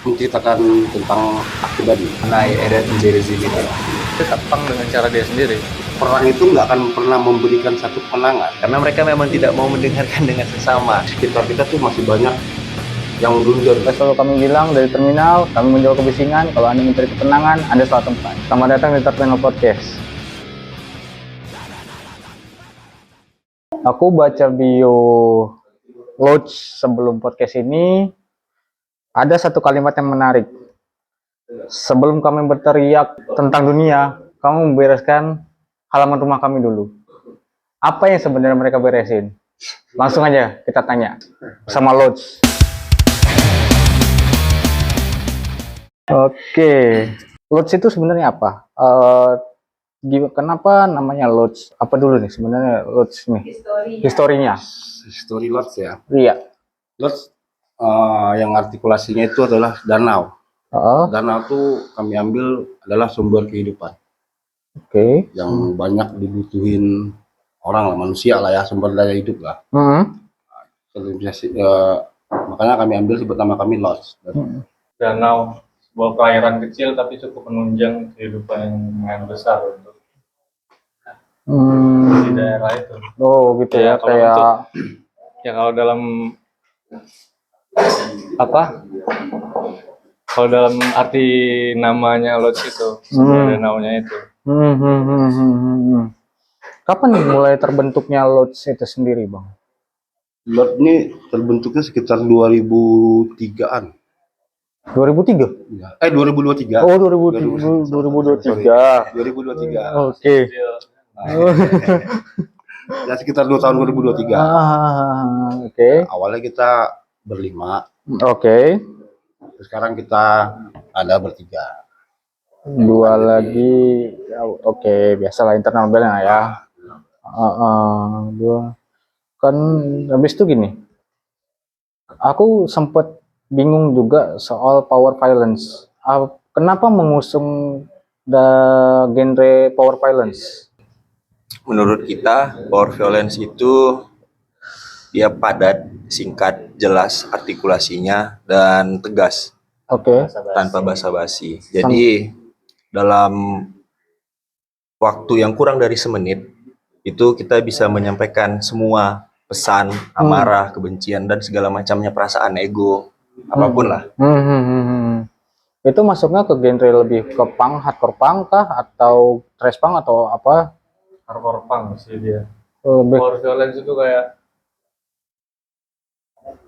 menceritakan tentang aku pribadi. Naik edat menjadi zili tetap pang dengan cara dia sendiri. Perang itu nggak akan pernah memberikan satu kemenangan Karena mereka memang tidak mau mendengarkan dengan sesama. sekitar kita tuh masih banyak yang blunder. Selalu kami bilang dari terminal, kami menjauh kebisingan. Kalau Anda mencari ketenangan, Anda salah tempat. Selamat datang di Terminal Podcast. Aku baca bio Lodge sebelum podcast ini, ada satu kalimat yang menarik. Sebelum kami berteriak tentang dunia, kamu membereskan halaman rumah kami dulu. Apa yang sebenarnya mereka beresin? Langsung aja kita tanya sama Lodge. Oke, Lodge itu sebenarnya apa? Kenapa namanya Lodge? Apa dulu nih sebenarnya Lodge nih? Historinya. Story Lodge ya. Iya. Lodge yang artikulasinya itu adalah danau. Danau tuh kami ambil adalah sumber kehidupan. Oke. Yang banyak dibutuhin orang lah, manusia lah ya, sumber daya hidup lah. Makanya kami ambil sebut nama kami Lodge. Danau sebuah perairan kecil tapi cukup menunjang kehidupan yang lumayan besar untuk di daerah itu. Oh gitu ya, kalau kayak untuk, ya kalau dalam apa? Kalau dalam arti namanya Lodge itu, sebuah danaunya itu. Kapan mulai terbentuknya Lodge itu sendiri, Bang? Lodge ini terbentuknya sekitar 2003-an. 2003? 2023. Oh, 2023. 2023. Oke. Ya sekitar 2 tahun 2023. Oke. Awalnya kita berlima. Oke. Sekarang kita ada bertiga. Dua lagi. Oke, biasalah internal band ya. Dua. Kan habis itu gini. Aku sempat bingung juga soal power violence. Kenapa mengusung genre power violence? Menurut kita, power violence itu dia padat, singkat, jelas artikulasinya, dan tegas. Oke. Tanpa basa-basi. Jadi dalam waktu yang kurang dari semenit, itu kita bisa menyampaikan semua pesan, amarah, kebencian, dan segala macamnya, perasaan, ego, apapun lah. Itu masuknya ke genre lebih ke punk, hardcore punk kah, atau thrash punk, atau apa? Hardcore punk sih dia. Power violence itu kayak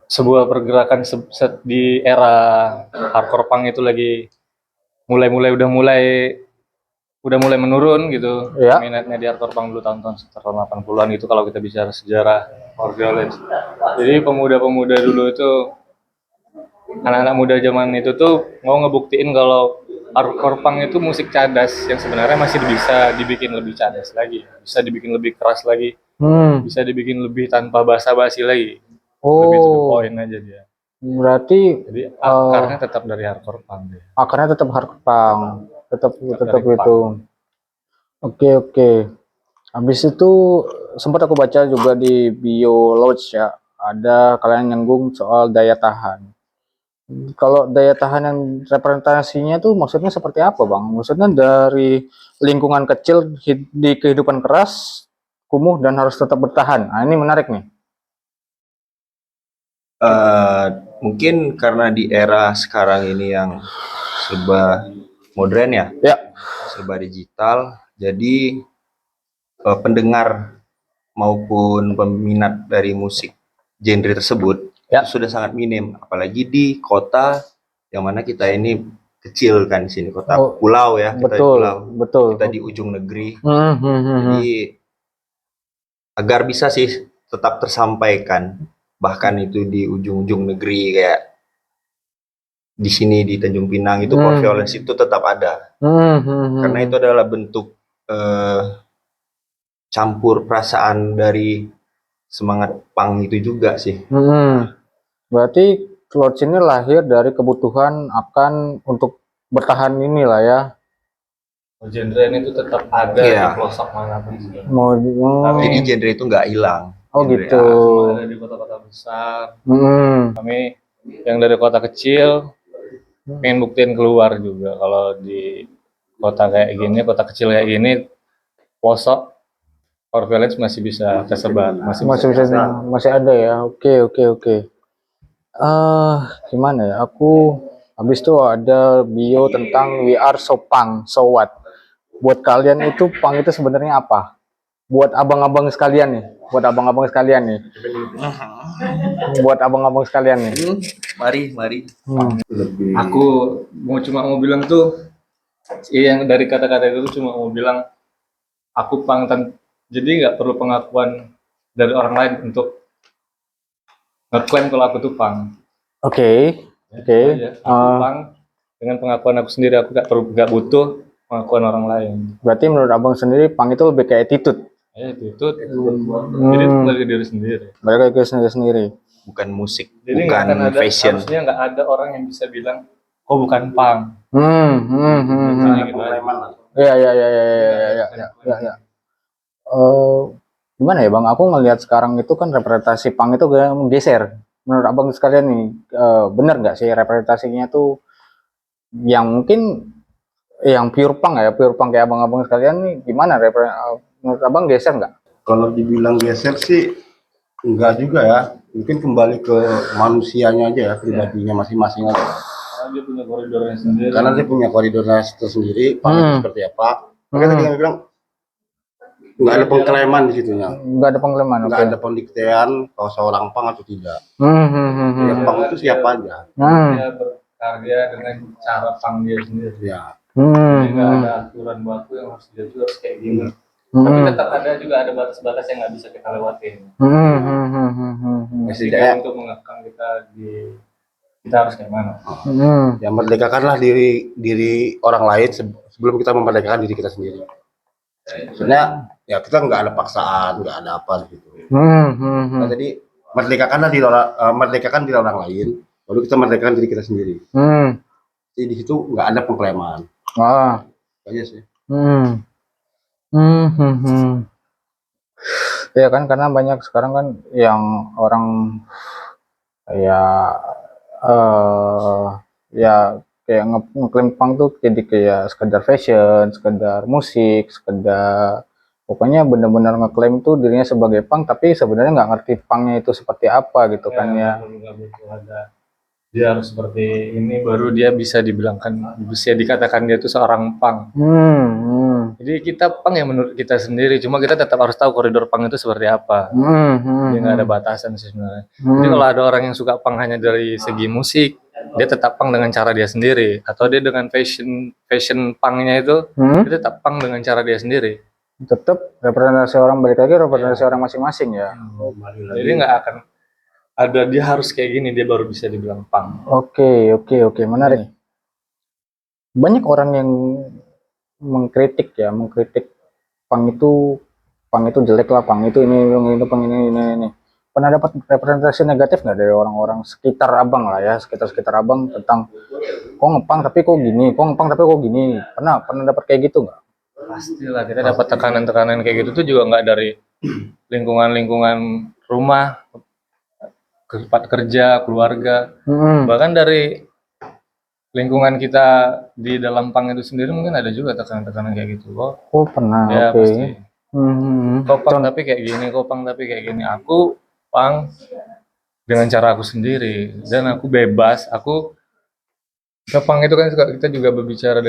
sebuah pergerakan di era hardcore punk itu lagi udah mulai menurun gitu. Ya. Minatnya di hardcore punk dulu tahun-tahun sekitar 80-an gitu kalau kita bicara sejarah power violence. Jadi pemuda-pemuda dulu itu, anak-anak muda zaman itu tuh mau ngebuktiin kalau hardcore punk itu musik cadas yang sebenarnya masih bisa dibikin lebih cadas lagi, bisa dibikin lebih keras lagi, bisa dibikin lebih tanpa basa-basi lagi. Lebih to the point aja dia. Berarti jadi akarnya tetap dari hardcore punk dia. Akarnya tetap hardcore punk, tetap itu. Oke. Habis itu sempat aku baca juga di bio Lodge ya, ada kalian nyenggung soal daya tahan. Kalau daya tahan yang representasinya tuh maksudnya seperti apa, Bang? Maksudnya dari lingkungan kecil di kehidupan keras, kumuh, dan harus tetap bertahan. Nah, ini menarik nih. Mungkin karena di era sekarang ini yang serba modern ya, serba digital, jadi pendengar maupun peminat dari musik genre tersebut itu sudah sangat minim, apalagi di kota yang mana kita ini kecil kan, di sini kota pulau ya, kita betul. Kita di ujung negeri. Jadi agar bisa sih tetap tersampaikan, bahkan itu di ujung-ujung negeri kayak di sini di Tanjung Pinang itu power violence itu tetap ada. Karena itu adalah bentuk campur perasaan dari semangat punk itu juga sih. Berarti Lodge ini lahir dari kebutuhan akan untuk bertahan inilah ya. Genre ini tuh tetap ada di pelosok manapun. Jadi genre itu nggak hilang. Oh genre gitu. Ada di kota-kota besar. Kami yang dari kota kecil pengen buktiin keluar juga kalau di kota kayak gini, kota kecil kayak gini, pelosok core violence masih bisa tersebar, masih ada ya. Oke. Gimana ya? Aku habis itu ada bio tentang we are so punk, so what? Buat kalian itu punk itu sebenarnya apa? Buat abang-abang sekalian nih, Buat abang-abang sekalian nih. Mari. Aku cuma mau bilang tuh, yang dari kata-kata itu cuma mau bilang aku punk, jadi nggak perlu pengakuan dari orang lain untuk ngeklaim kalau aku tuh punk. Oke. Aku punk dengan pengakuan aku sendiri, aku nggak butuh pengakuan orang lain. Berarti menurut abang sendiri punk itu lebih kayak attitude. Attitude. Jadi itu balik diri sendiri. Balik ke sendiri. Bukan musik, jadi bukan fashion. Harusnya nggak ada orang yang bisa bilang, oh bukan punk. Ya. Gimana ya bang? Aku ngelihat sekarang itu kan representasi punk itu kayak menggeser. Menurut abang sekalian nih, benar nggak sih representasinya tuh yang mungkin yang pure punk kayak abang-abang sekalian nih, gimana menurut abang geser nggak? Kalau dibilang geser sih enggak juga ya, mungkin kembali ke manusianya aja ya, pribadinya masing-masing aja. Karena dia punya koridornya tersendiri, punk itu seperti apa. Makanya tadi kami bilang nggak ada pengklaiman di situnya. Nggak ada pengklaiman. Nggak ada pendiktean kalau seorang punk atau tidak. Ya punk itu siapa aja. Dia berkarya dengan cara punk dia sendiri. Ya. Jadi nggak ada aturan baku yang harus dia juga harus kayak gini. Tapi tetap ada batas-batas yang nggak bisa kita lewatin. Jadi untuk mengekang kita harus kayak mana? Ya merdekakanlah diri orang lain sebelum kita memerdekakan diri kita sendiri. Sebenarnya ya kita nggak ada paksaan, nggak ada apa gitu. Nah, jadi merdekakan diri orang lain, baru kita merdekakan diri kita sendiri. Jadi di situ nggak ada pengklaiman. Aja sih. Ya kan, karena banyak sekarang kan yang orang ya kayak ngeklaim punk tuh jadi kayak sekedar fashion, sekedar musik, sekedar pokoknya benar-benar ngeklaim tuh dirinya sebagai punk, tapi sebenarnya nggak ngerti punknya itu seperti apa gitu kan ya. Dia harus seperti ini baru dia bisa dikatakan dia itu seorang punk. Jadi kita punk ya menurut kita sendiri, cuma kita tetap harus tahu koridor punk itu seperti apa. Jadi nggak ada batasan sih sebenarnya. Jadi kalau ada orang yang suka punk hanya dari segi musik, dia tetap punk dengan cara dia sendiri, atau dia dengan fashion punknya itu dia tetap punk dengan cara dia sendiri. Tetap representasi orang, balik lagi representasi orang masing-masing ya. Jadi nggak akan ada dia harus kayak gini dia baru bisa dibilang punk. Oke, menarik. Banyak orang yang mengkritik punk itu jelek lah, punk itu ini. Pernah dapat representasi negatif nggak dari orang-orang sekitar abang lah ya, sekitar abang tentang kok ngepunk tapi kok gini, pernah dapat kayak gitu nggak? Pastilah kita dapat tekanan kayak gitu tuh juga nggak dari lingkungan rumah, tempat kerja, keluarga, bahkan dari lingkungan kita di dalam punk itu sendiri mungkin ada juga tekanan kayak gitu. Pernah. Ya pasti. Kok punk tapi kayak gini, aku punk dengan cara aku sendiri dan aku bebas. Punk itu kan kita juga berbicara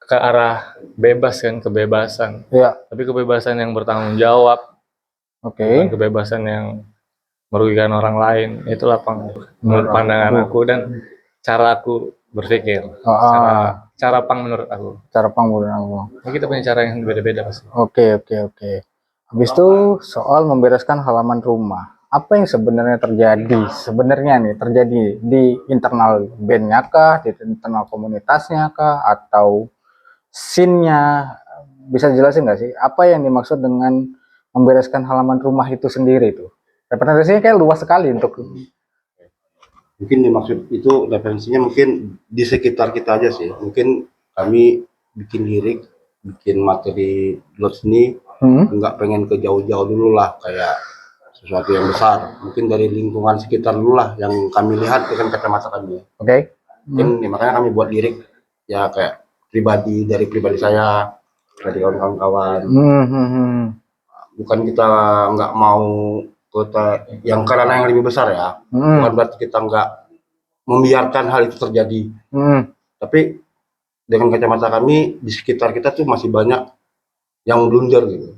ke arah bebas kan, kebebasan. Ya. Tapi kebebasan yang bertanggung jawab. Bukan kebebasan yang merugikan orang lain. Itulah punk menurut pandangan aku dan cara aku berpikir. Cara punk menurut aku. Ini kita punya cara yang beda-beda pasti. Oke. Habis itu soal membereskan halaman rumah. Apa yang sebenarnya terjadi di internal bandnya kah, di internal komunitasnya kah, atau scene-nya? Bisa jelasin nggak sih apa yang dimaksud dengan membereskan halaman rumah itu sendiri tuh? Representasinya kayak luas sekali untuk. Mungkin dimaksud itu referensinya mungkin di sekitar kita aja sih. Mungkin kami bikin lirik, bikin materi buat sini, nggak pengen ke jauh-jauh dulu lah, kayak sesuatu yang besar. Mungkin dari lingkungan sekitar dulu lah yang kami lihat dengan kacamata kami. Oke. Mungkin makanya kami buat lirik ya kayak dari pribadi saya, dari kawan-kawan. Bukan kita nggak mau kota yang karena yang lebih besar ya. Bukan berarti kita nggak membiarkan hal itu terjadi. Tapi dengan kacamata kami di sekitar kita tuh masih banyak yang blunder gitu.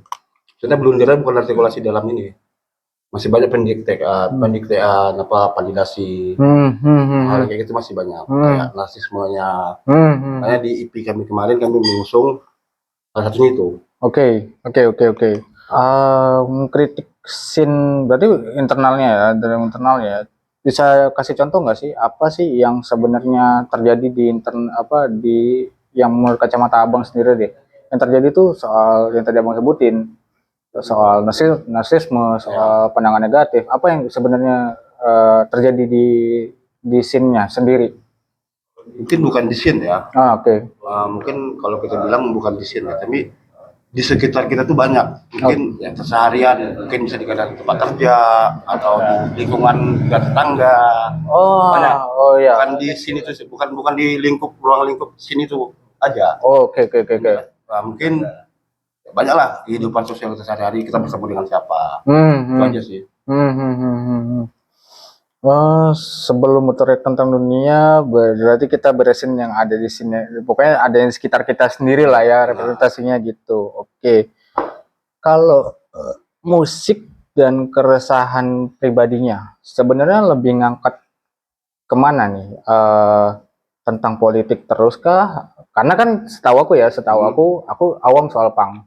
Sebenarnya blundernya bukan artikulasi dalam ini. Masih banyak pendiktean validasi. Hal kayak gitu masih banyak. Kayak narsismenya. Makanya di IP kami kemarin kami mengusung salah satunya itu. Oke. Kritik scene berarti internalnya ya, dari internal ya. Bisa kasih contoh nggak sih apa sih yang sebenarnya terjadi di yang menurut kacamata abang sendiri deh? Yang terjadi tuh soal yang tadi abang sebutin, soal narsisme, soal pandangan negatif. Apa yang sebenarnya terjadi di scene-nya sendiri? Mungkin bukan di scene ya. Oke. Mungkin kalau kita bilang bukan di scene ya, tapi di sekitar kita tuh banyak. Mungkin ya keseharian, mungkin bisa dikatakan tempat kerja atau di lingkungan tetangga. Banyak. Oh ya. Bukan di sini tuh, bukan di ruang lingkup sini tuh aja. Oke. Mungkin banyak lah kehidupan sosial kita sehari-hari, kita bertemu dengan siapa. Itu aja sih. Sebelum motor tentang dunia, berarti kita beresin yang ada di sini. Pokoknya ada yang sekitar kita sendiri lah ya, representasinya gitu. Oke. Kalau musik dan keresahan pribadinya, sebenarnya lebih ngangkat kemana nih? Tentang politik terus kah? Karena kan setahu aku awam soal punk.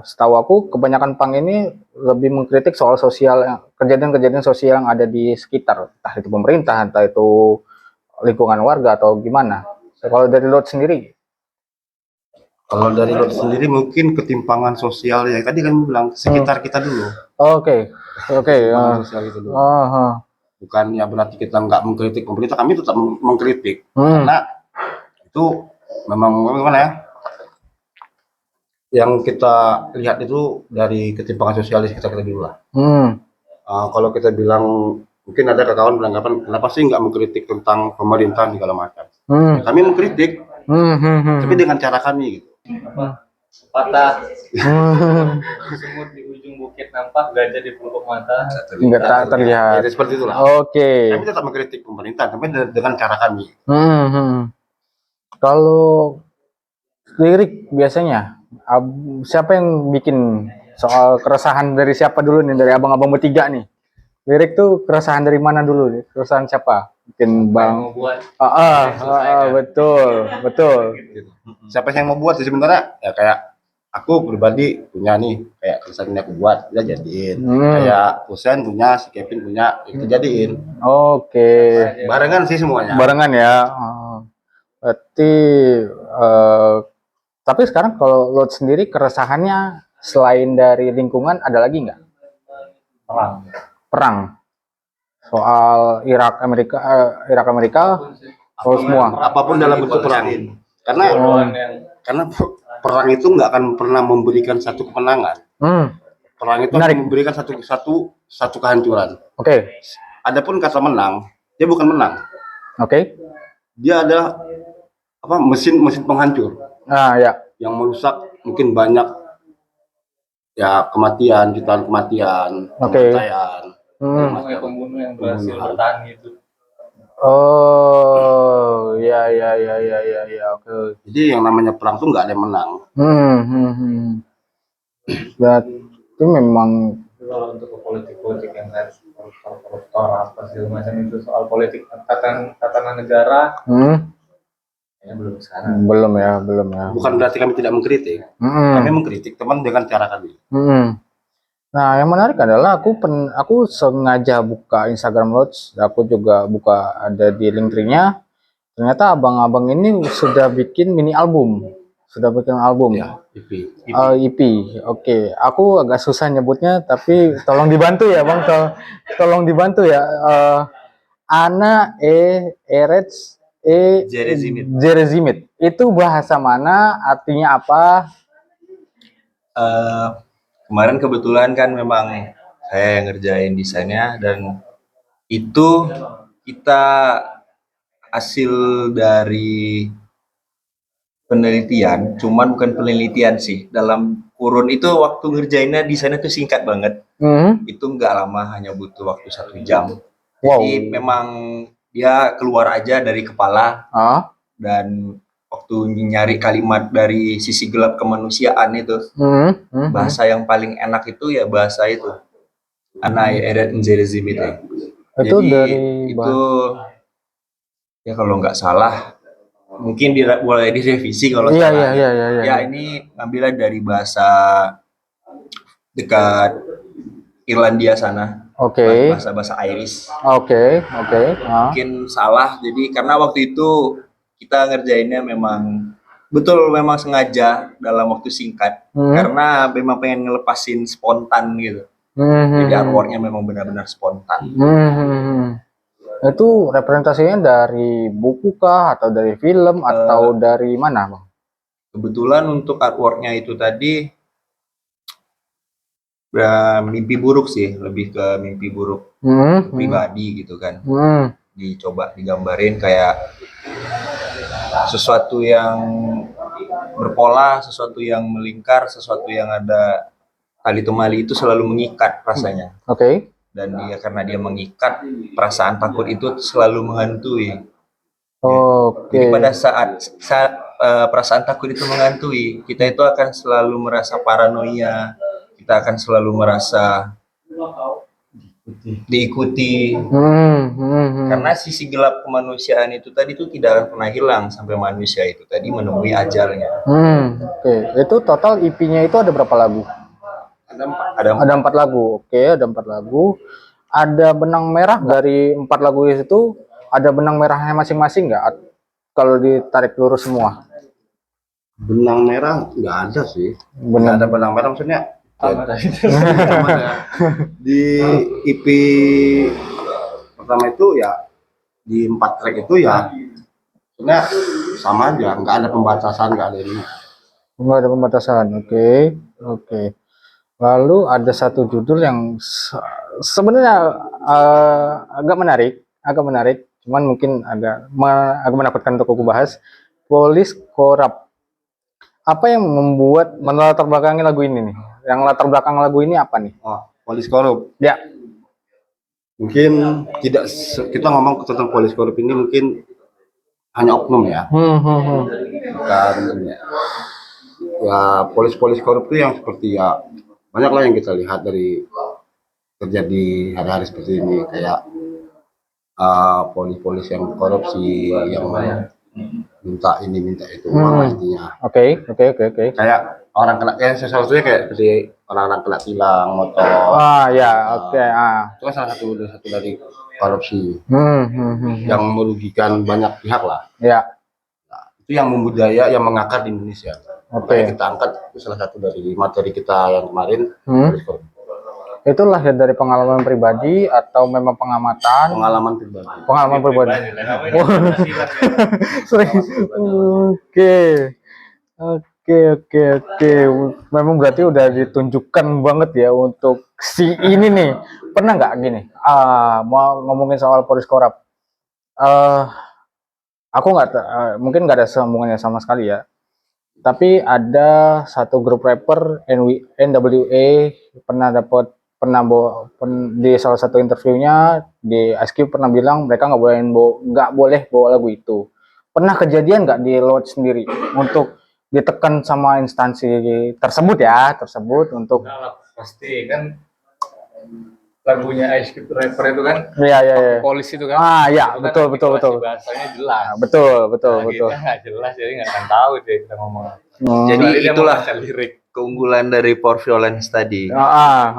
Setahu aku kebanyakan punk ini lebih mengkritik soal sosial, kejadian-kejadian sosial yang ada di sekitar, entah itu pemerintah, entah itu lingkungan warga atau gimana. Kalau dari Lot sendiri? Kalau dari Lot sendiri mungkin ketimpangan sosial ya tadi kan bilang sekitar kita dulu. Oke. Sosial itu dulu. Bukan ya berarti kita nggak mengkritik pemerintah, kami tetap mengkritik karena itu memang gimana ya? Yang kita lihat itu dari ketimpangan sosial di sekitar kita dulu lah. Kalau kita bilang mungkin ada kawan beranggapan kenapa sih nggak mengkritik tentang pemerintahan segala macam. Kami mengkritik, tapi dengan cara kami gitu. Patah semut di ujung bukit nampak, gajah di pelupuk mata nggak terlihat. Ya, seperti itulah. Oke. Kami tetap mengkritik pemerintah, tapi dengan cara kami. Kalau lirik biasanya siapa yang bikin soal keresahan dari siapa dulu nih, dari abang-abang bertiga nih? Lirik tuh keresahan dari mana dulu nih? Keresahan siapa? Mungkin Bang. Betul. Siapa yang mau buat sih sebenarnya? Ya kayak aku pribadi punya nih, kayak keresahan ini aku buat, kita jadiin. Kayak Husen punya, si Kevin punya, kita jadiin. Oke. Barengan sih semuanya. Barengan ya. Berarti tapi sekarang kalau Lot sendiri keresahannya selain dari lingkungan ada lagi nggak? Perang. Soal Irak Amerika, kalau semua. Apapun dalam bentuk perang. Karena perang itu nggak akan pernah memberikan satu kemenangan. Perang itu akan memberikan satu kehancuran. Oke. Adapun kata menang, dia bukan menang. Oke. Dia ada mesin penghancur. Ya. Yang merusak mungkin banyak ya kematian, jutaan kematian, pembantaian. Pembunuh yang berhasil bertahan hidup. Oh, ya, oke. Jadi yang namanya perang tuh nggak ada yang menang. Berarti memang kalau untuk politik yang harus koruptor apa segala macam itu soal politik tatanan negara, ya belum sekarang. Belum ya. Bukan berarti kami tidak mengkritik. Kami mengkritik teman dengan cara kami. Nah, yang menarik adalah aku sengaja buka Instagram Lodge, aku juga buka ada di link tree-nya. Ternyata abang-abang ini sudah bikin album ya. EP. Oke. Aku agak susah nyebutnya, tapi tolong dibantu ya, Bang. Tolong dibantu ya. Ana Erets Jerezimit. Itu bahasa mana? Artinya apa? Kemarin kebetulan kan memang saya yang ngerjain desainnya, dan itu kita hasil dari penelitian, cuman bukan penelitian sih. Dalam kurun itu waktu ngerjainnya desainnya tuh singkat banget. Itu nggak lama, hanya butuh waktu 1 jam. Jadi memang dia keluar aja dari kepala, dan waktu nyari kalimat dari sisi gelap kemanusiaan itu, bahasa yang paling enak itu ya bahasa itu. Anai eret nzerezim itu. Itu Jadi dari itu ya kalau nggak salah mungkin boleh direvisi kalau Iya, salah. iya. Ya ini ngambilnya dari bahasa dekat Irlandia sana. Oke. Bahasa Irish. Oke. Mungkin salah, jadi karena waktu itu kita ngerjainnya memang memang sengaja dalam waktu singkat, karena memang pengen ngelepasin spontan gitu. Jadi artworknya memang benar-benar spontan. Itu representasinya dari buku kah, atau dari film, atau dari mana, Bang? Kebetulan untuk artworknya itu tadi mimpi buruk sih, lebih ke mimpi buruk pribadi gitu kan. Dicoba digambarin kayak sesuatu yang berpola, sesuatu yang melingkar, sesuatu yang ada tali temali itu selalu mengikat rasanya. Oke. Dan karena dia mengikat, perasaan takut itu selalu menghantui. Oke. Jadi pada saat perasaan takut itu menghantui, kita itu akan selalu merasa paranoia, kita akan selalu merasa diikuti. Karena sisi gelap kemanusiaan itu tadi itu tidak akan pernah hilang sampai manusia itu tadi menemui ajalnya. Oke. Itu total EP-nya itu ada berapa lagu? Ada 4 lagu. Oke, ada 4 lagu. Ada benang merah dari 4 lagu itu, ada benang merahnya masing-masing nggak? Kalau ditarik lurus semua. Benang merah nggak ada sih. Nggak ada benang merah, maksudnya di EP pertama itu ya, di 4 track itu ya sebenarnya sama aja, nggak ada pembatasan, nggak ada ini. Nggak ada pembatasan. Oke. Lalu ada satu judul yang sebenarnya agak menarik, cuman mungkin agak menakutkan untuk aku bahas. Police Corrupt. Apa yang membuat melatar belakangi lagu ini nih? Yang latar belakang lagu ini apa nih? Police Corrupt. Ya. Mungkin tidak kita ngomong tentang Police Corrupt ini mungkin hanya oknum ya. Bukan ya, polis korup itu yang seperti ya banyak lah yang kita lihat dari terjadi hari-hari seperti ini, kayak polis-polis yang korupsi, yang minta ini minta itu, intinya. Oke. Kayak orang kena, kayak sesuatunya kayak seperti orang-orang kena tilang motor. Itu kan salah satu dari korupsi yang merugikan banyak pihak lah. Ya. Nah, itu yang membudaya, yang mengakar di Indonesia. Makanya kita angkat, itu salah satu dari materi kita yang kemarin. Itu lahir dari pengalaman pribadi atau memang pengamatan? Pengalaman pribadi. Oke. Memang berarti udah ditunjukkan banget ya untuk si ini nih. Pernah nggak gini? Mau ngomongin soal Police Corrupt. Aku nggak, mungkin nggak ada sambungannya sama sekali ya. Tapi ada satu grup rapper NWA di salah satu interviewnya di Ice Cube pernah bilang mereka nggak boleh bawa lagu itu. Pernah kejadian nggak di Lord sendiri untuk ditekan sama instansi tersebut untuk pasti kan lagunya Ice Cube rapper itu kan polis itu kan betul bahasanya jelas. Betul. Kita nggak jelas, jadi nggak akan tahu deh kita ngomong. Jadi itulah keunggulan dari Power Violence tadi.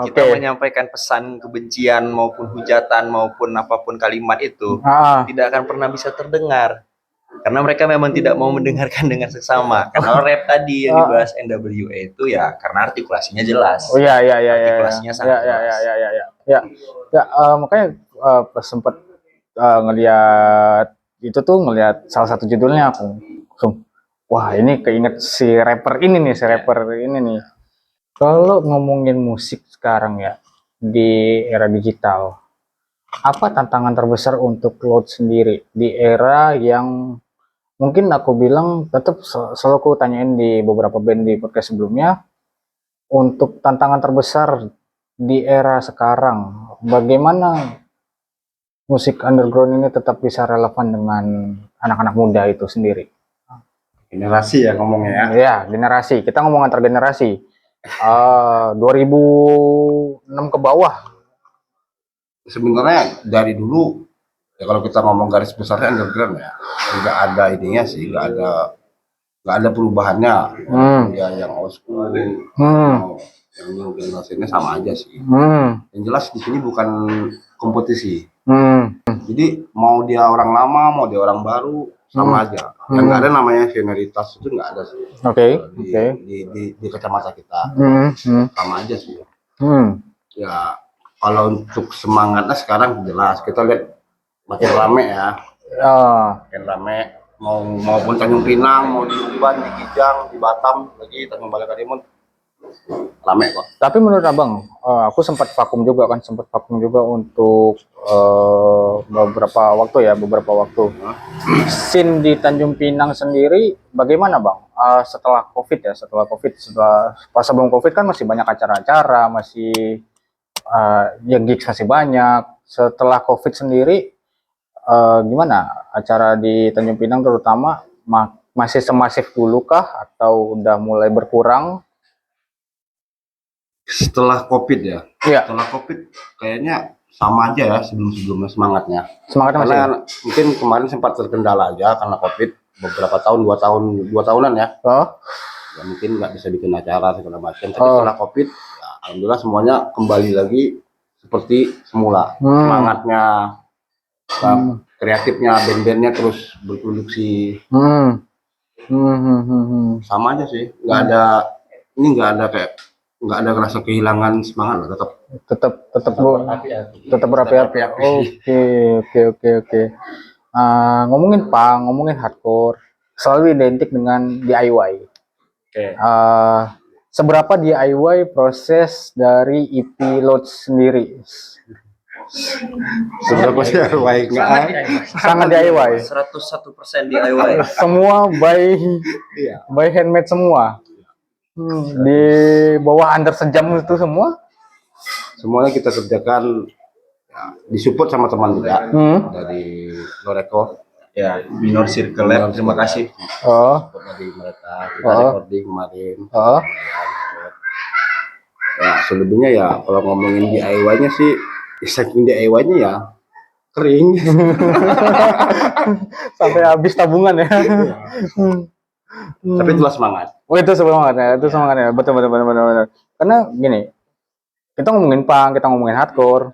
Kita menyampaikan pesan kebencian maupun hujatan maupun apapun kalimat itu tidak akan pernah bisa terdengar, karena mereka memang tidak mau mendengarkan dengan seksama. Karena rap tadi yang dibahas NWA itu ya karena artikulasinya jelas. Artikulasinya sangat jelas. Makanya sempat ngelihat itu tuh, ngelihat salah satu judulnya, aku wah ini keinget si rapper ini nih. Kalau ngomongin musik sekarang ya, di era digital. Apa tantangan terbesar untuk Load sendiri di era yang mungkin aku bilang tetap selalu aku tanyain di beberapa band di podcast sebelumnya, untuk tantangan terbesar di era sekarang, bagaimana musik underground ini tetap bisa relevan dengan anak-anak muda itu sendiri? Generasi ya ngomongnya ya. Ya, generasi. Kita ngomong antar generasi. 2006 ke bawah. Sebenarnya dari dulu ya kalau kita ngomong garis besarnya underground ya, nggak ada ininya sih, nggak ada perubahannya. Ya yang old school, mau yang new generasinya sama aja sih. Yang jelas di sini bukan kompetisi. Jadi mau dia orang lama, mau dia orang baru, sama aja. Yang nggak ada namanya senioritas itu nggak ada sih. Di kacamata kita, sama aja sih. Ya kalau untuk semangatnya sekarang jelas kita lihat makin rame ya. Makin rame. Maupun Tanjung Pinang, mau di Uban, di Kijang, di Batam, lagi Tanjung Balai Karimun, rame kok. Tapi menurut abang, aku sempat vakum juga untuk beberapa waktu. Scene di Tanjung Pinang sendiri bagaimana bang? Setelah COVID, pas sebelum COVID kan masih banyak acara-acara, masih ya gigs masih banyak. Setelah COVID sendiri gimana acara di Tanjung Pinang terutama, masih semasif dulu kah atau udah mulai berkurang? Setelah COVID ya? Iya. Setelah COVID kayaknya sama aja ya sebelum-sebelumnya semangatnya. Semangatnya masih? Karena mungkin kemarin sempat terkendala aja karena COVID beberapa tahun, 2 tahunan ya. Ya mungkin nggak bisa bikin acara segala macam. Tapi setelah COVID, ya, alhamdulillah semuanya kembali lagi seperti semula. Semangatnya, kreatifnya, band-bandnya terus berproduksi. Sama aja sih. Nggak ada rasa kehilangan semangat, tetap berapi-api. Oke. Ngomongin punk, ngomongin hardcore, selalu identik dengan DIY. Seberapa DIY proses dari EP Load sendiri? Seberapa DIY? Sangat DIY. 101% DIY. Semua by handmade semua. Di bawah under sejam itu semuanya kita kerjakan ya, disupport sama teman juga dari Loreko ya, Minor Circle Lab, terima kasih dari mereka, kita recording kemarin. Ya selebihnya ya kalau ngomongin DIY-nya sih, saking DIY-nya ya kering sampai habis tabungan ya. Tapi itulah semangat. Itu semangatnya, betul. Karena gini, kita ngomongin punk, kita ngomongin hardcore,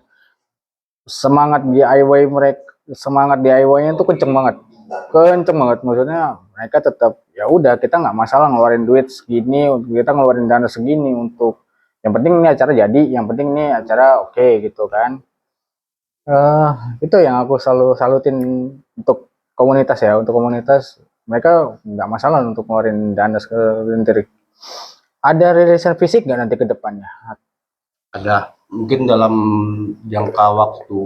semangat DIY-nya itu kenceng banget. Maksudnya mereka tetap ya udah, kita nggak masalah ngeluarin duit segini, kita ngeluarin dana segini untuk yang penting ini acara jadi, yang penting ini acara oke gitu kan. Itu yang aku selalu salutin untuk komunitas ya, mereka nggak masalah untuk ngeluarin dana sendiri. Ada rilisan fisik nggak nanti ke depannya? Ada, mungkin dalam jangka waktu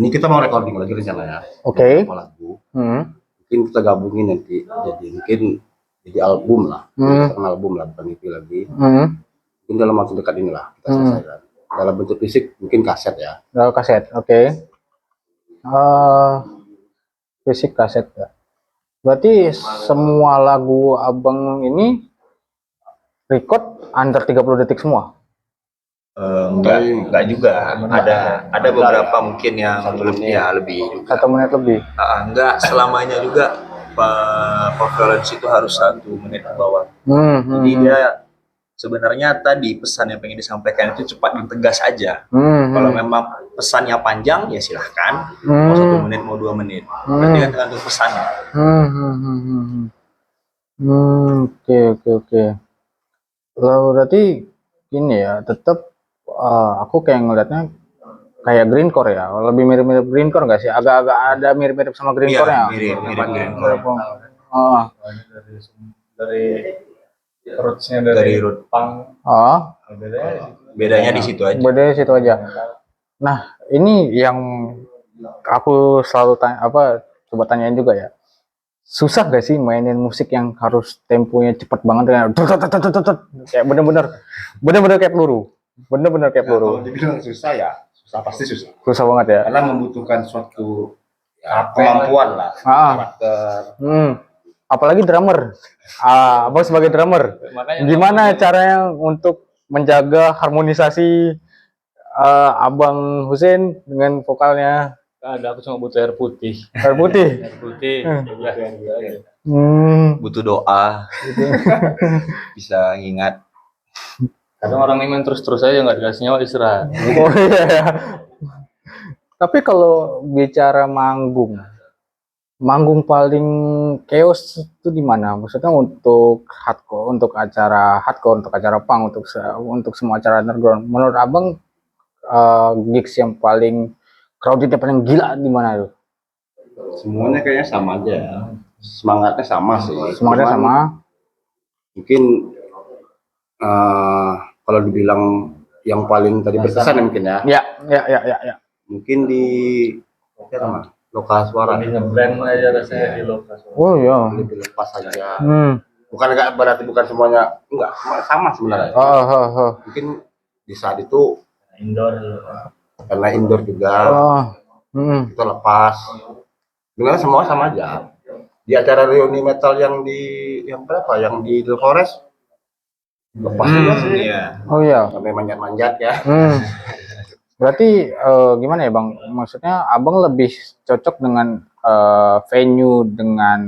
ini kita mau recording lagi rencananya. Oke. Lagu. Mungkin kita gabungin nanti, jadi album lah, album lah, bukan EP lagi. Mungkin dalam waktu dekat inilah kita selesaikan. Dalam bentuk fisik mungkin kaset ya. Kaset, oke. Fisik kaset ya. Berarti semua lagu abang ini record under 30 detik semua? Enggak juga. Ada beberapa mungkin yang lebih. 1 menit lebih. Enggak selamanya juga performance itu harus 1 menit ke bawah. Jadi dia sebenarnya tadi pesan yang pengen disampaikan itu cepat dan tegas aja. Kalau memang pesannya panjang ya silahkan, mau 1 menit mau 2 menit, berarti kan tergantung pesannya. Oke. Lalu berarti gini ya, tetap aku kayak ngeliatnya kayak greencore ya, lebih mirip-mirip greencore nggak sih? Agak-agak ada mirip-mirip sama greencore ya. Mirip greencore. Dari rootsnya dari dari root. punk. Oh, Bedanya di situ aja. beda situ aja. Nah, ini yang aku selalu tanya, coba tanyain juga ya. Susah gak sih mainin musik yang harus temponya cepet banget dengan kayak bener-bener kayak peluru. Bener-bener kayak Kalau peluru. dibilang susah ya, susah pasti susah. Susah banget ya. Karena membutuhkan suatu kemampuan lah, karakter. Apalagi drummer. Abang sebagai drummer, Makanya gimana caranya untuk menjaga harmonisasi Abang Hussein dengan vokalnya? ada, aku cuma butuh air putih. Air putih. Air putih. Ya, gitu aja. Butuh doa. Bisa ingat. Kadang orang ini main terus-terus aja nggak dikasih nyawa istirahat. Oh iya. Tapi kalau bicara manggung paling chaos itu di mana? Maksudnya untuk hardcore, untuk acara punk, untuk semua acara underground. Menurut Abang gigs yang paling crowded, yang paling gila di mana tuh? Semuanya kayaknya sama aja. Semangatnya sama sih. Semangatnya Cuman sama. Mungkin kalau dibilang yang paling tadi berkesan ya mungkin ya. Ya. Mungkin di lokal suara. Lebih ngeblend aja rasanya di lokal. Oh iya. Lebih lepas aja. Bukan enggak berarti bukan semuanya, enggak, sama sebenarnya. Mungkin di saat itu Indoor. karena indoor juga. Kita lepas. Sebenarnya semua sama aja. Di acara reuni metal yang berapa? Yang di The Forest. Lepas aja sih. Iya. Oh iya. Sampai manjat-manjat ya. Berarti gimana ya Bang? Maksudnya Abang lebih cocok dengan venue dengan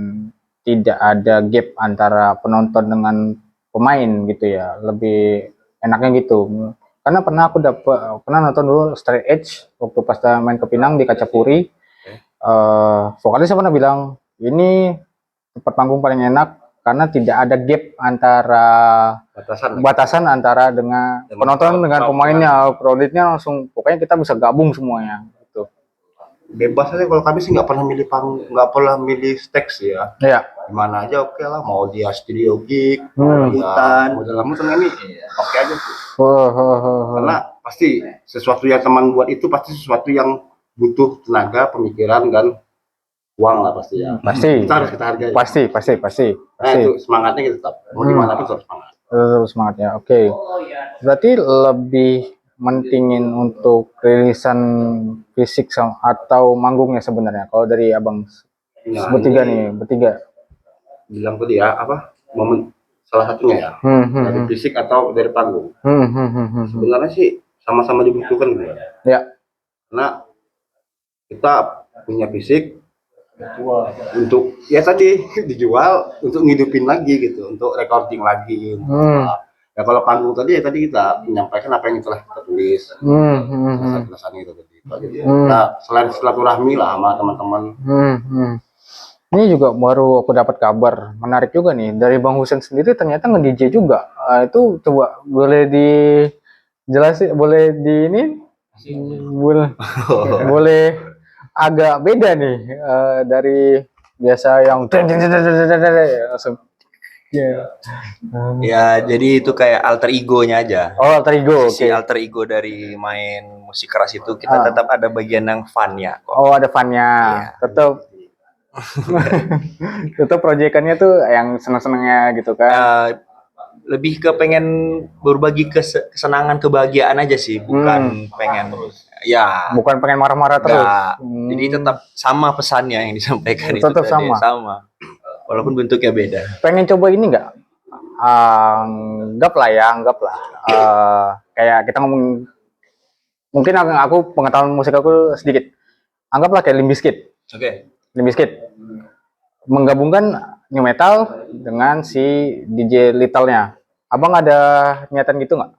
tidak ada gap antara penonton dengan pemain gitu ya. Lebih enaknya gitu. Karena pernah nonton dulu Straight Edge waktu pas main ke Pinang di Kaca Puri. Vokalisnya pernah bilang ini tempat panggung paling enak karena tidak ada gap antara batasan antara dengan penonton dengan pemainnya. Crowdednya langsung, pokoknya kita bisa gabung semuanya gitu. Bebas aja, kalau kami sih nggak pernah milih nggak pernah milih stage ya. Iya. Gimana aja oke lah, mau dia studio gig, Hutan, mau dalam hutan ini oke aja sih. Karena pasti sesuatu yang teman buat itu pasti sesuatu yang butuh tenaga, pemikiran dan uang lah pasti ya. Pasti. Kita harus kita hargai. Pasti. Nah itu semangatnya kita tetap. Mau gimana pun tetap semangat. Terus semangatnya. Oke. Berarti lebih mentingin untuk rilisan fisik atau manggungnya sebenarnya. Kalau dari Abang bertiga. Bilang tadi ya momen salah satunya ya. Dari fisik atau dari panggung. Sebenarnya sih sama-sama dibutuhkan gitu ya. Karena kita punya fisik untuk ya tadi dijual untuk ngidupin lagi gitu, untuk recording lagi. Ya kalau panggung tadi ya tadi kita menyampaikan apa yang telah kita tulis. Kesan itu tadi. Nah, selain silaturahmi lah sama teman-teman. Ini juga baru aku dapat kabar menarik juga nih dari Bang Hussein sendiri, ternyata nge-DJ juga. Itu coba boleh dijelasin, boleh di ini, boleh agak beda nih dari biasa yang langsung. Ya, jadi itu kayak alter egonya aja. Oh, alter ego. Si alter ego dari main musik keras itu kita tetap ada bagian yang fun-nya kok. Oh, ada fun-nya. Tetap itu proyekannya tuh yang seneng-senengnya gitu kan. Lebih ke pengen berbagi kesenangan, kebahagiaan aja sih, bukan pengen bukan pengen marah-marah terus. Jadi tetap sama pesannya yang disampaikan itu tetap tadi, sama. Walaupun bentuknya beda. Pengen coba ini enggak? Anggap lah kayak kita ngomong, mungkin aku pengetahuan musik aku sedikit. Anggaplah kayak Limp Bizkit. Oke. Limp Bizkit menggabungkan new metal dengan si DJ Little-nya. Abang ada niatan gitu nggak?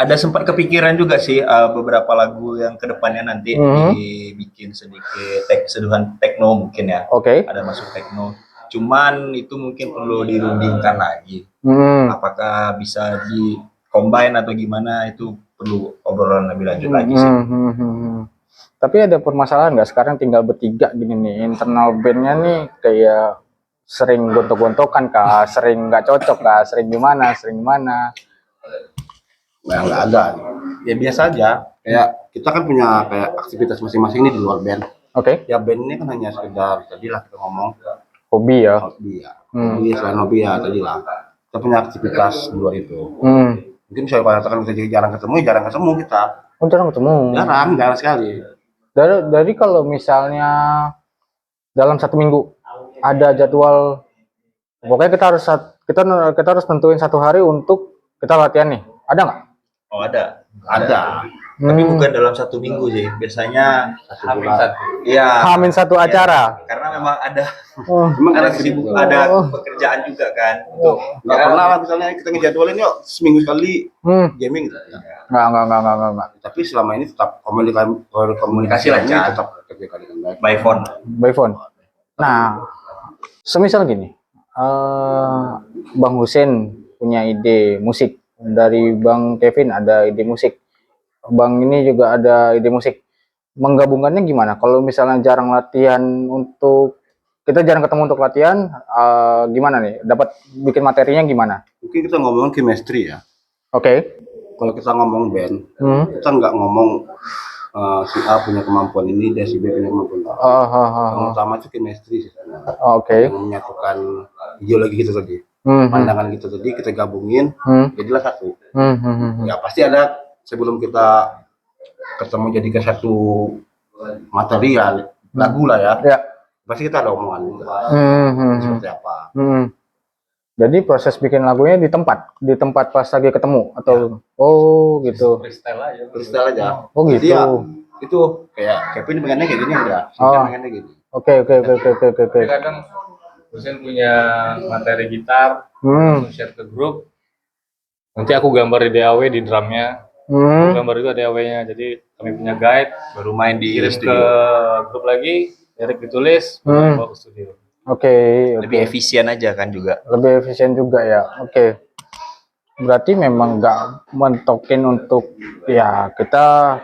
Ada sempat kepikiran juga sih beberapa lagu yang kedepannya nanti dibikin sedikit seduhan techno mungkin ya. Oke. Ada masuk techno. Cuman itu mungkin perlu dirundingkan lagi. Apakah bisa di combine atau gimana, itu perlu obrolan lebih lanjut lagi sih. Tapi ada permasalahan nggak sekarang tinggal bertiga gini nih, internal bandnya nih kayak sering gontok-gontokan kah, sering nggak cocok kah, sering gimana, Nah, nggak ada. Ya biasa aja. Kayak kita kan punya kayak aktivitas masing-masing ini di luar band. Oke, Ya band ini kan hanya sekedar tadi lah kita ngomong hobi ya. hobi ya. Hobi selain hobi ya tadi lah. Kita punya aktivitas di luar itu. Mungkin saya katakan kita jadi jarang ketemu kita. Oh, jarang ketemu. Jarang sekali. Dari kalau misalnya dalam 1 minggu ada jadwal, pokoknya kita harus tentuin 1 hari untuk kita latihan nih. Ada nggak? Oh ada. Ada. Tapi bukan dalam 1 minggu sih. Biasanya Hamin satu. Iya. Hamin satu acara. Karena memang ada Oh, Memang ada ada kesibukan, kesibukan. ada pekerjaan juga kan. Untuk Nggak pernah lah misalnya kita ngejadwalin yuk seminggu sekali hmm. gaming gitu. Ya. Nggak. Tapi selama ini tetap komunikasi Lancar. ini tetap terjaga dengan baik. by phone. By phone. Nah, semisal gini, Bang Husin punya ide musik, dari Bang Kevin ada ide musik, Bang ini juga ada ide musik. Menggabungkannya gimana? Kalau misalnya jarang latihan kita jarang ketemu untuk latihan, gimana nih? Dapat bikin materinya gimana? Mungkin kita ngomong chemistry ya. Oke. Kalau kita ngomong band, Hmm. kita nggak ngomong si A punya kemampuan ini, dan si B punya kemampuan ini. Yang utama itu chemistry sih sebenarnya. Oke. Yang menyatukan ideologi kita tadi, Hmm. pandangan kita tadi kita gabungin, jadilah satu. Ya pasti ada sebelum kita ketemu jadi ke satu material lagu lah ya. Ya. Pasti kita ada omongan juga. Seperti apa? Jadi proses bikin lagunya di tempat pas lagi ketemu atau oh gitu. Freestyle aja. Freestyle aja. Oh gitu. Jadi ya, itu kayak Kevin pengennya kayak gini udah. Pengennya gini. Oke. Tapi kadang Husin punya materi gitar, langsung share ke grup. Nanti aku gambar di DAW di drumnya, gambar juga DAW-nya. Jadi kami punya guide, Baru main di kirim ke studio. grup lagi, lirik ditulis, bawa ke studio. Oke. Lebih efisien aja kan juga. Lebih efisien juga ya. Oke. Berarti memang nggak mentokin untuk ya kita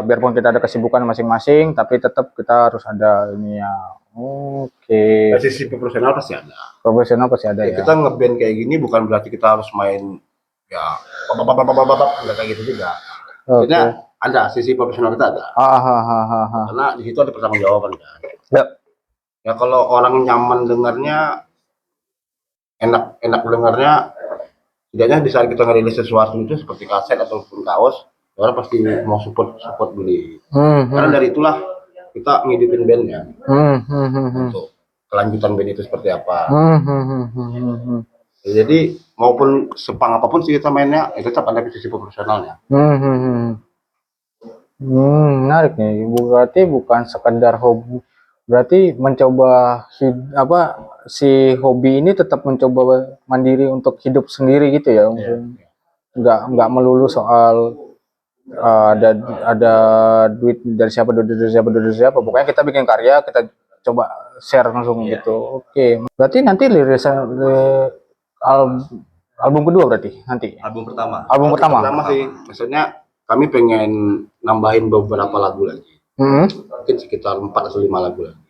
biarpun kita ada kesibukan masing-masing, tapi tetap kita harus ada ini ya. Oke. Dari sisi profesional pasti ada. Profesional pasti ada ya. Kita ngeband kayak gini bukan berarti kita harus main ya nggak kayak gitu juga. Oke. Jadi ada sisi profesional kita ada. Karena di situ ada pertanggungjawaban kan. Ya. Ya kalau orang nyaman dengarnya, enak dengarnya, tidaknya di saat kita ngerilis sesuatu itu seperti kaset ataupun kaos, orang pasti mau support beli. Karena dari itulah kita ngidupin bandnya untuk kelanjutan band itu seperti apa. Jadi maupun sepang apapun sih kita mainnya, itu tetap ada sisi profesionalnya. Menarik nih. Berarti bukan sekedar hobi. Berarti mencoba si hobi ini tetap mencoba mandiri untuk hidup sendiri gitu ya. Nggak melulu soal ada duit dari siapa. Pokoknya kita bikin karya, kita coba share langsung gitu. Oke. Berarti nanti album kedua berarti nanti. Album pertama. Album pertama. Pertama sih, maksudnya kami pengen nambahin beberapa lagu lagi. Mungkin sekitar 4 atau 5 lagu lagi.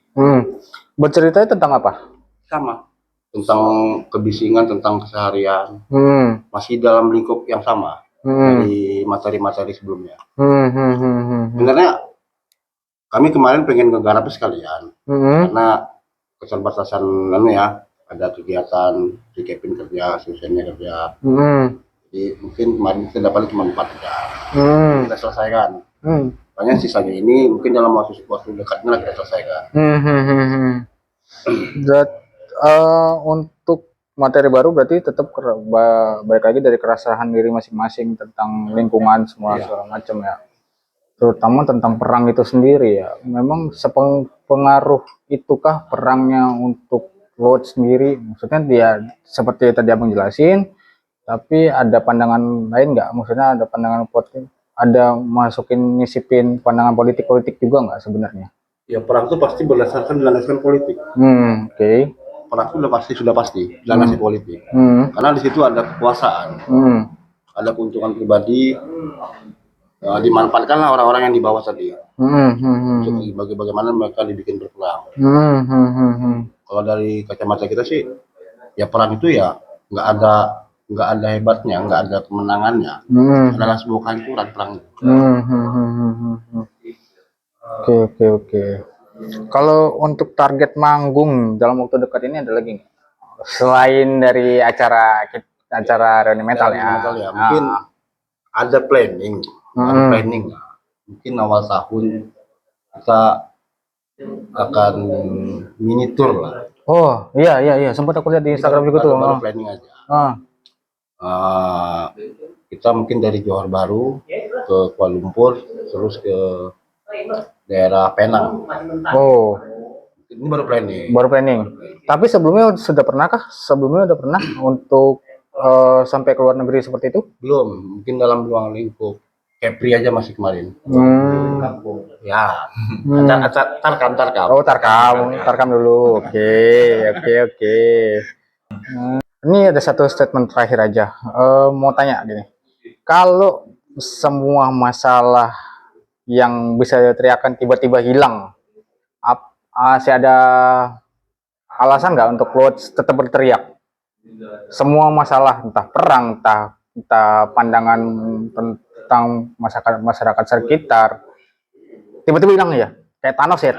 Berceritanya tentang apa? Sama, tentang kebisingan, tentang keseharian, masih dalam lingkup yang sama dari materi-materi sebelumnya. Sebenarnya kami kemarin pengen ngegarapnya sekalian, karena keterbatasan ada kegiatan si Kevin kerja, Susannya kerja. Jadi mungkin kemarin kita dapatnya cuma 4 jam. Kita selesaikan. Makanya sisanya ini mungkin dalam waktu dekatnya lah kita selesaikan. Untuk materi baru berarti tetap balik lagi dari kerasahan diri masing-masing tentang lingkungan segala macam ya. Terutama tentang perang itu sendiri ya. Memang sepengaruh itukah perangnya untuk Lord sendiri? Maksudnya dia seperti tadi abang jelasin, tapi ada pandangan lain nggak? Maksudnya ada pandangan politik, ada nyisipin pandangan politik juga nggak sebenarnya? Ya perang itu pasti berdasarkan dilandaskan politik. Oke. Perang itu sudah pasti dilandasi politik. Karena di situ ada kekuasaan, ada keuntungan pribadi, dimanfaatkanlah orang-orang yang di bawah tadi. Untuk bagaimana mereka dibikin berperang. kalau dari kacamata kita sih ya perang itu ya nggak ada hebatnya, nggak ada kemenangannya, adalah sebuah kehancuran perang itu. Oke. Kalau untuk target manggung dalam waktu dekat ini ada lagi nggak? Selain dari acara reuni metal ya. Ya, mungkin ada planning, mungkin awal tahun kita akan mini tour lah. Oh iya, sempat aku lihat di Instagram juga tuh. Baru planning aja. Kita mungkin dari Johor Bahru ke Kuala Lumpur, terus ke daerah Penang. Oh, Ini baru planning. Tapi sebelumnya udah pernah untuk sampai ke luar negeri seperti itu? Belum, mungkin dalam ruang lingkup Kepri aja masih kemarin. Ya, Tarkam. Oh, Tarkam dulu. Oke. Ini ada satu statement terakhir aja. Mau tanya gini. Kalau semua masalah yang bisa teriakan tiba-tiba hilang, masih ada alasan nggak untuk lo tetap berteriak? Semua masalah, entah perang, entah pandangan tentang masyarakat sekitar, tiba-tiba hilang ya? Kayak Thanos ya,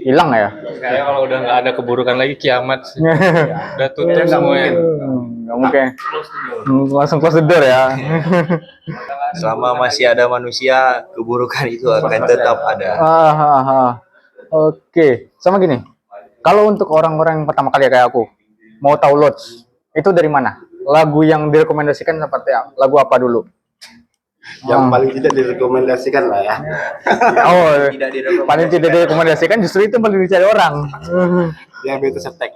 hilang ya? Kayak kalau udah nggak ada keburukan lagi, kiamat sih. Udah tutup semuanya. Nggak mungkin. Langsung close the door ya. Selama masih ada manusia, keburukan itu akan tetap ada. Oke, sama gini. Kalau untuk orang-orang yang pertama kali kayak aku, mau tahu Lodge, itu dari mana? Lagu yang direkomendasikan seperti apa? Lagu apa dulu? Yang paling tidak direkomendasikan lah ya. Paling tidak direkomendasikan justru itu paling dicari orang. Diabetes Attack.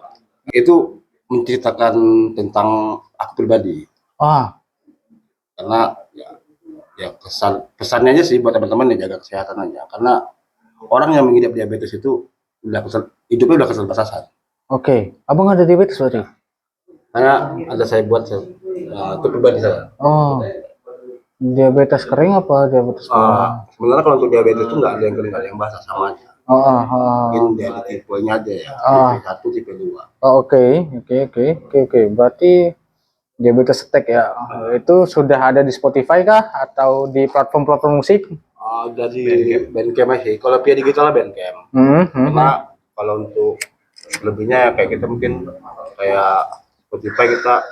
Itu menceritakan tentang aku pribadi. Karena ya pesannya aja sih buat teman-teman yang jaga kesehatan aja. Karena orang yang mengidap diabetes itu hidupnya udah kesel-pasasan. Oke, abang ada diabetes berarti? Karena ada saya buat itu pribadi saya. Diabetes kering apa diabetes kering? Sebenarnya kalau untuk diabetes itu nggak ada yang kering, nggak ada yang basah, sama aja. Mungkin dari tipenya aja ya, tipe 1, tipe 2. Oke. Berarti diabetes attack ya. Itu sudah ada di Spotify kah atau di platform-platform musik? Dari Bandcamp sih. Kalau via digital Bandcamp. Karena kalau untuk lebihnya ya kayak kita mungkin kayak Spotify kita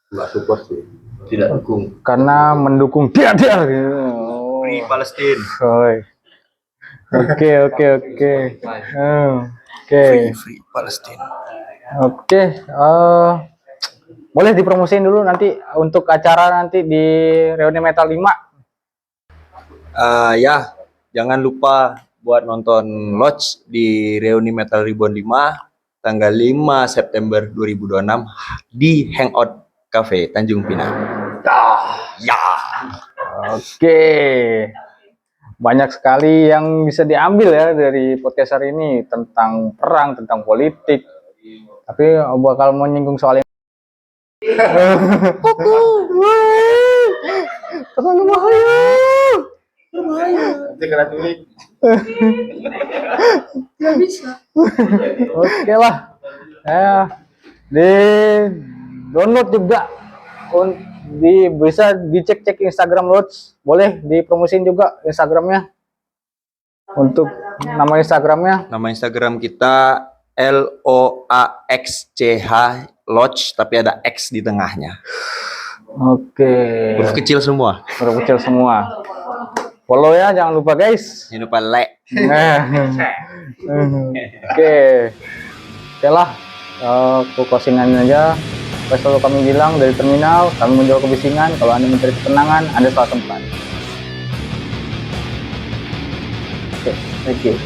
nggak support sih. Tidak dukung. Karena mendukung dia. Free Palestine. Oke. Free Palestine. Oke. Boleh dipromosiin dulu nanti untuk acara nanti di Reuni Metal 5. Ya, jangan lupa buat nonton Lodge di Reuni Metal Ribbon 5 tanggal 5 September 2026 di Hangout Cafe Tanjung Pinang. Ya. Oke. Banyak sekali yang bisa diambil ya dari podcast hari ini tentang perang, tentang politik. Tapi bakal mau nyinggung soal ini. Terlalu bahaya. Nanti kena tulis. Nggak bisa. Oke lah. Di download juga. Bisa dicek Instagram Lodge. Boleh dipromosin juga Instagramnya. Untuk nama Instagramnya. Nama Instagram kita LOAXCH Lodge, tapi ada X di tengahnya. Oke. Huruf kecil semua. Follow ya, jangan lupa guys. Jangan lupa like. Oke lah, aku closingan aja. Seperti selalu kami bilang dari terminal, kami menjual kebisingan. Kalau Anda mencari ketenangan, Anda salah tempat. Oke, thank you.